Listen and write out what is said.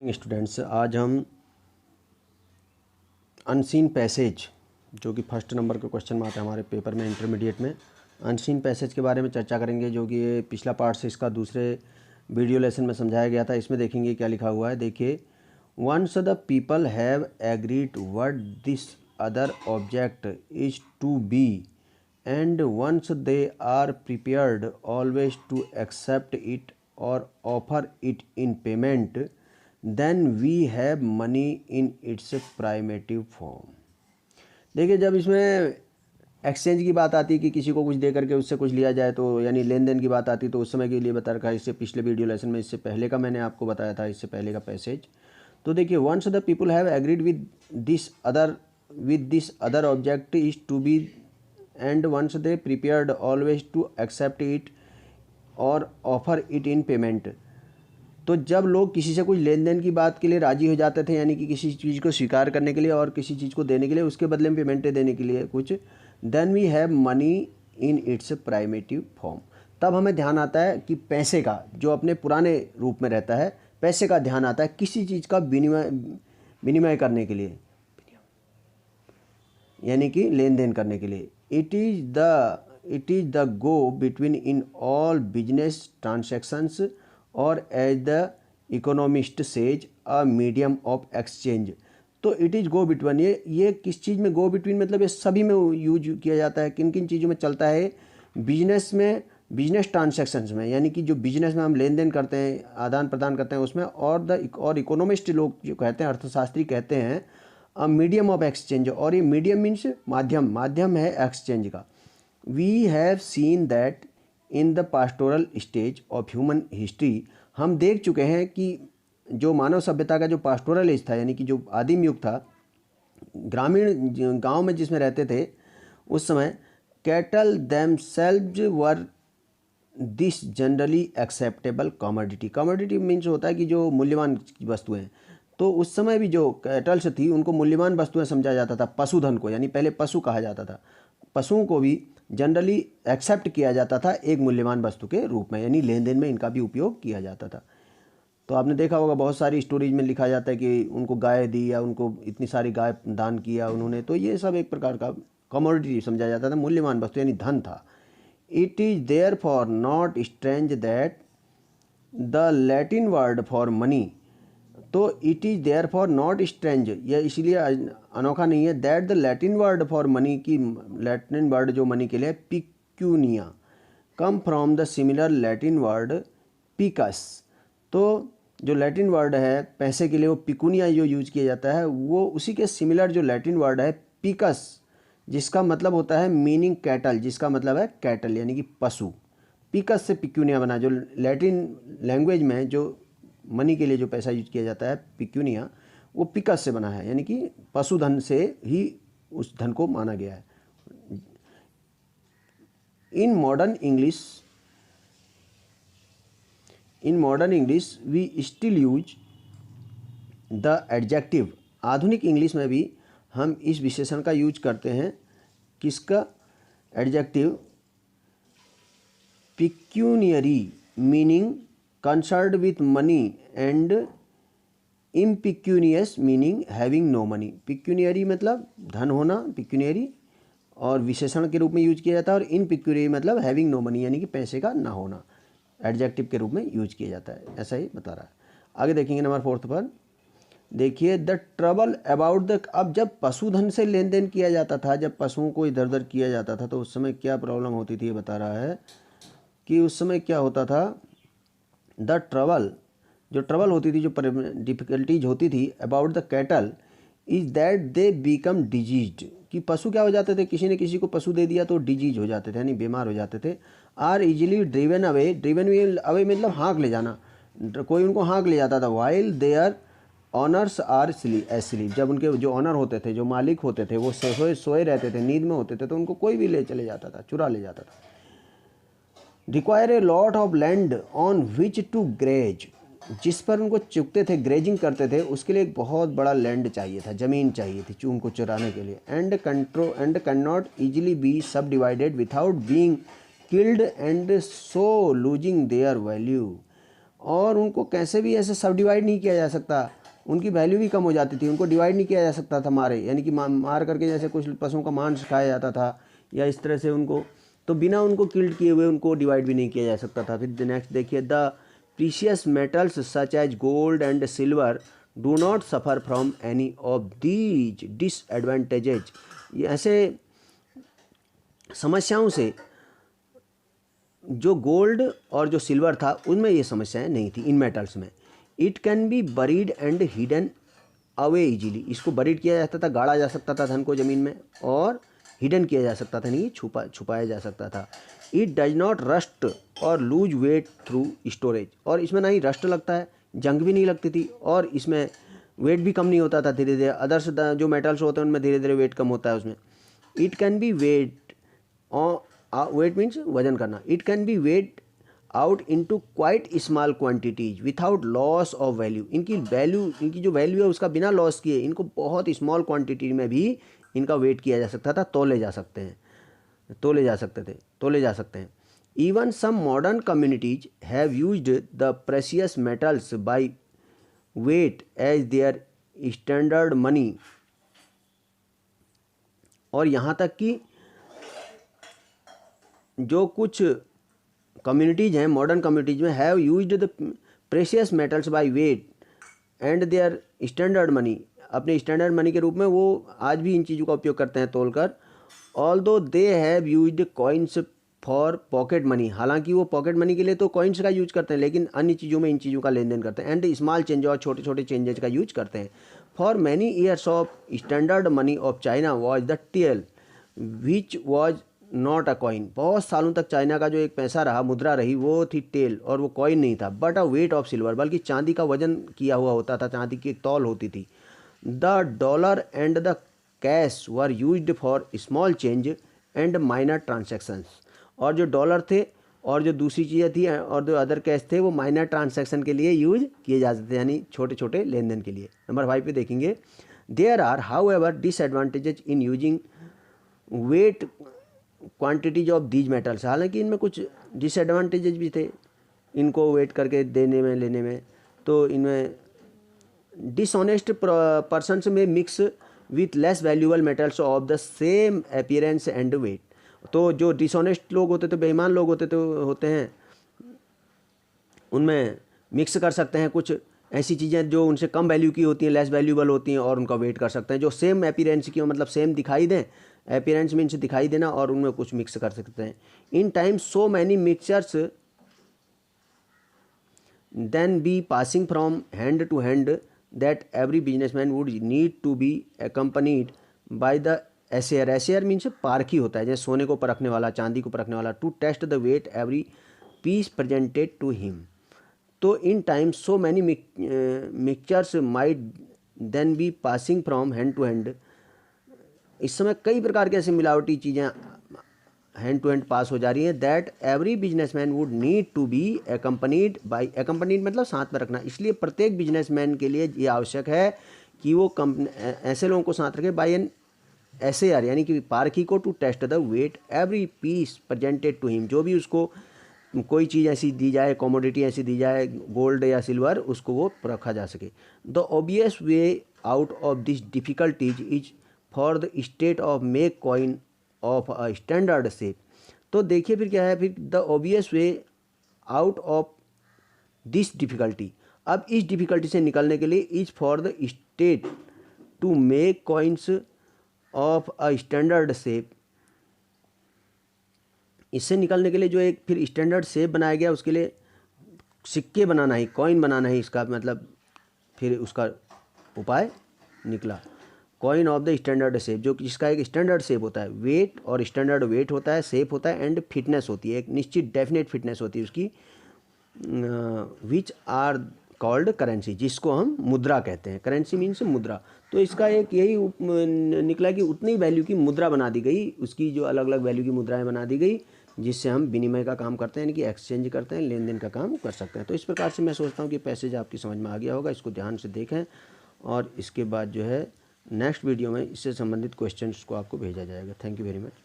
Students, आज हम unseen passage जो कि फर्स्ट नंबर के क्वेश्चन में आता है हमारे पेपर में इंटरमीडिएट में, अनसीन पैसेज के बारे में चर्चा करेंगे, जो कि ये पिछला पार्ट से इसका दूसरे वीडियो लेसन में समझाया गया था। इसमें देखेंगे क्या लिखा हुआ है। देखिए, once the people have agreed what this other object is to be and once they are prepared always to accept it और offer it in payment, then we have money in its primitive form. देखिए, जब इसमें exchange की बात आती है कि किसी को कुछ दे करके उससे कुछ लिया जाए, तो यानी लेन देन की बात आती है, तो उस समय के लिए बता रखा है। इससे पिछले वीडियो लेसन में, इससे पहले का मैंने आपको बताया था, इससे पहले का पैसेज। तो देखिए, once the people have agreed with this other object is to be and once they prepared always to accept it और ऑफर इट इन पेमेंट। तो जब लोग किसी से कुछ लेन देन की बात के लिए राजी हो जाते थे, यानी कि किसी चीज़ को स्वीकार करने के लिए और किसी चीज़ को देने के लिए, उसके बदले में पेमेंटें देने के लिए कुछ, then we have money in its primitive form. तब हमें ध्यान आता है कि पैसे का, जो अपने पुराने रूप में रहता है, पैसे का ध्यान आता है किसी चीज़ का विनिमय करने के लिए, यानी कि लेन देन करने के लिए। It is the go between in all business transactions और as the economist says a medium of exchange. तो इट इज़ गो बिटवीन, ये किस चीज़ में गो बिटवीन, मतलब ये सभी में यूज किया जाता है। किन किन चीज़ों में चलता है? बिजनेस में, बिजनेस ट्रांसैक्शंस में, यानी कि जो बिजनेस में हम लेन देन करते हैं, आदान प्रदान करते हैं, उसमें। और इकोनॉमिस्ट लोग जो कहते हैं, अर्थशास्त्री कहते हैं अ मीडियम ऑफ एक्सचेंज, और ये मीडियम मीन्स माध्यम है एक्सचेंज का। We have seen that in the pastoral stage of human history, हम देख चुके हैं कि जो मानव सभ्यता का जो पास्टोरल एज था, यानी कि जो आदिम युग था, ग्रामीण गांव में जिसमें रहते थे, उस समय cattle themselves were this generally acceptable commodity. Commodity means होता है कि जो मूल्यवान वस्तुएं। तो उस समय भी जो कैटल्स थी, उनको मूल्यवान वस्तुएं समझा जाता था। पशुधन को, यानी पहले पशु कहा जाता था, पशुओं को भी जनरली एक्सेप्ट किया जाता था एक मूल्यवान वस्तु के रूप में, यानी लेन देन में इनका भी उपयोग किया जाता था। तो आपने देखा होगा, बहुत सारी स्टोरीज में लिखा जाता है कि उनको गाय दी या उनको इतनी सारी गाय दान किया उन्होंने, तो ये सब एक प्रकार का कमोडिटी समझा जाता था, मूल्यवान वस्तु यानी धन था। It is therefore not strange that the Latin word for money, तो it is therefore not strange, यह इसलिए अनोखा नहीं है, that the Latin word for money की, लैटिन वर्ड जो मनी के लिए pecunia, come from the similar Latin word pecus. तो जो लैटिन वर्ड है पैसे के लिए, वो पिकुनिया जो यूज किया जाता है, वो उसी के सिमिलर जो लैटिन वर्ड है पिकस, जिसका मतलब होता है मीनिंग कैटल, जिसका मतलब है कैटल यानी कि पशु। पिकस से पिक्यूनिया बना। जो लैटिन लैंग्वेज में जो मनी के लिए जो पैसा यूज किया जाता है पिक्यूनिया, वो पिकस से बना है, यानी कि पशुधन से ही उस धन को माना गया है। In modern English we still use the adjective, आधुनिक इंग्लिश में भी हम इस विशेषण का यूज करते हैं। किसका? Adjective pecuniary, meaning concerned with money, and impecunious meaning having no money. Pecuniary मतलब धन होना, पिक्यूनियरी, और विशेषण के रूप में यूज किया जाता है। और इनपिक्यूनियरी मतलब हैविंग नो मनी, यानी कि पैसे का ना होना, एडजेक्टिव के रूप में यूज किया जाता है। ऐसा ही बता रहा है। आगे देखेंगे नंबर 4 पर। देखिए, द ट्रबल अबाउट द, अब जब पशुधन से लेन देन किया जाता था, जब पशुओं को इधर उधर किया जाता था, तो उस समय क्या प्रॉब्लम होती थी, ये बता रहा है कि उस समय क्या होता था। द ट्रबल, जो ट्रबल होती थी, जो डिफ़िकल्टीज होती थी about the cattle, is that they become diseased, कि पशु क्या हो जाते थे, किसी ने किसी को पशु दे दिया तो डिजीज हो जाते थे, यानी बीमार हो जाते थे। Are easily driven away, away मतलब हाँक ले जाना, कोई उनको हाँक ले जाता था। While their owners are asleep, जब उनके जो ऑनर होते थे, जो मालिक होते थे, वो सोए रहते थे, नींद में होते थे, तो उनको कोई भी ले चले जाता था, चुरा ले जाता था। Require a lot of land on which to graze, जिस पर उनको चुगते थे, ग्रेजिंग करते थे, उसके लिए एक बहुत बड़ा लैंड चाहिए था, ज़मीन चाहिए थी चूम को चुराने के लिए। And can not easily be subdivided without being killed and so losing their value, और उनको कैसे भी ऐसे सब डिवाइड नहीं किया जा सकता, उनकी वैल्यू भी कम हो जाती थी, उनको डिवाइड नहीं किया जा सकता था मारे, यानी कि मार करके जैसे कुछ पशुओं का मांस खाया जाता था या इस तरह से उनको, तो बिना उनको किल्ड किए हुए उनको डिवाइड भी नहीं किया जा सकता था। फिर नेक्स्ट देखिए, the precious metals such as gold and silver do not suffer from any of these disadvantages. ये ऐसे समस्याओं से जो गोल्ड और जो सिल्वर था उनमें ये समस्याएं नहीं थी इन मेटल्स में। It can B buried and hidden away easily, इसको बरीड किया जाता था, गाड़ा जा सकता था धन को ज़मीन में, और हिडन किया जा सकता था, नहीं छुपाया जा सकता था। इट डज नॉट रस्ट और लूज वेट थ्रू स्टोरेज, और इसमें ना ही रस्ट लगता है, जंग भी नहीं लगती थी, और इसमें वेट भी कम नहीं होता था धीरे धीरे। अदर्स जो मेटल्स होते हैं उनमें धीरे धीरे वेट कम होता है उसमें। It can be weight means वजन करना। It can be weight out into quite small quantities without loss of value. इनकी जो वैल्यू है उसका बिना लॉस किए इनको बहुत स्मॉल क्वांटिटी में भी इनका वेट किया जा सकता था, तोले जा सकते हैं। Even some modern communities have used the precious metals by weight as their standard money, और यहाँ तक कि जो कुछ कम्युनिटीज़ हैं मॉडर्न कम्युनिटीज़ में, have used the precious metals by weight and their standard money, अपने स्टैंडर्ड मनी के रूप में वो आज भी इन चीज़ों का उपयोग करते हैं तोलकर। Although they have used coins for pocket money, हालांकि वो पॉकेट मनी के लिए तो कॉइन्स का यूज करते हैं, लेकिन अन्य चीज़ों में इन चीज़ों का लेन देन करते हैं। एंड स्मॉल चेंज, और छोटे छोटे चेंजेज का यूज करते हैं। For many years of standard money of China was the tael which was not a coin, बहुत सालों तक चाइना का जो एक पैसा रहा, मुद्रा रही, वो थी टेल, और वो कॉइन नहीं था, but a weight of silver, बल्कि चांदी का वजन किया हुआ होता था, चांदी की एक तौल होती थी। The dollar and the cash were used for small change and minor transactions, और जो डॉलर थे और जो दूसरी चीज़ें थी और जो अदर कैश थे वो माइनर ट्रांसैक्शन के लिए यूज किए जाते थे, यानी छोटे छोटे लेन देन के लिए। नंबर 5 पे देखेंगे, there are however disadvantages in using weight quantities of these metals, हालांकि इनमें कुछ डिसएडवांटेजेस भी थे इनको वेट करके देने में लेने में। तो इनमें डिसऑनेस्ट पर्सन्स में mix with less valuable metals of the same appearance and weight, तो जो डिसऑनेस्ट लोग होते थे, बेईमान लोग होते हैं, उनमें मिक्स कर सकते हैं कुछ ऐसी चीज़ें जो उनसे कम वैल्यू की होती हैं, लेस वैल्यूएबल होती हैं, और उनका वेट कर सकते हैं। जो सेम अपीयरेंस की हो, मतलब सेम दिखाई दें, अपीयरेंस मीन्स दिखाई देना, और उनमें कुछ मिक्स कर सकते हैं। In time so many mixtures then be passing from hand to hand that every businessman would need to be accompanied by the assayer. Assayer means पारखी होता है, जैसे सोने को परखने वाला, चांदी को परखने वाला। To test the weight every piece presented to him. तो in time so many mixtures might then be passing from hand to hand, इस समय कई प्रकार के ऐसे मिलावटी चीज़ें हैंड टू हैंड पास हो जा रही हैं, that every businessman would need to be accompanied by, accompanied मतलब साथ में रखना, इसलिए प्रत्येक बिजनेसमैन के लिए ये आवश्यक है कि वो ऐसे लोगों को साथ रखे, बाई एन एसेयर, यानी कि पारखी को, to test the weight every piece presented to him, जो भी उसको कोई चीज़ ऐसी दी जाए, कमोडिटी ऐसी दी जाए, गोल्ड या सिल्वर, उसको वो रखा जा सके। The obvious way out of this difficulties is for the state of make coin of a standard shape. तो देखिए फिर क्या है, फिर the obvious way out of this difficulty, अब इस डिफ़िकल्टी से निकलने के लिए, is for the state to make coins of a standard shape, इससे निकलने के लिए जो एक फिर स्टैंडर्ड शेप बनाया गया, उसके लिए सिक्के बनाना ही, कॉइन बनाना ही इसका मतलब फिर उसका उपाय निकला, coin of the standard shape, जो जिसका एक स्टैंडर्ड शेप होता है, वेट और स्टैंडर्ड वेट होता है, शेप होता है, एंड फिटनेस होती है, एक निश्चित डेफिनेट फिटनेस होती है उसकी, विच आर कॉल्ड करेंसी, जिसको हम मुद्रा कहते हैं। करेंसी मीन्स मुद्रा। तो इसका एक यही निकला कि उतनी वैल्यू की मुद्रा बना दी गई, उसकी जो अलग अलग वैल्यू की मुद्राएं बना दी गई, जिससे हम विनिमय का काम करते हैं, यानी कि एक्सचेंज करते हैं, लेन देन का काम कर सकते हैं। तो इस प्रकार से मैं सोचता हूँ कि पैसेज आपकी समझ में आ गया होगा, इसको ध्यान से देखें, और इसके बाद जो है नेक्स्ट वीडियो में इससे संबंधित क्वेश्चंस को आपको भेजा जाएगा। Thank you very much.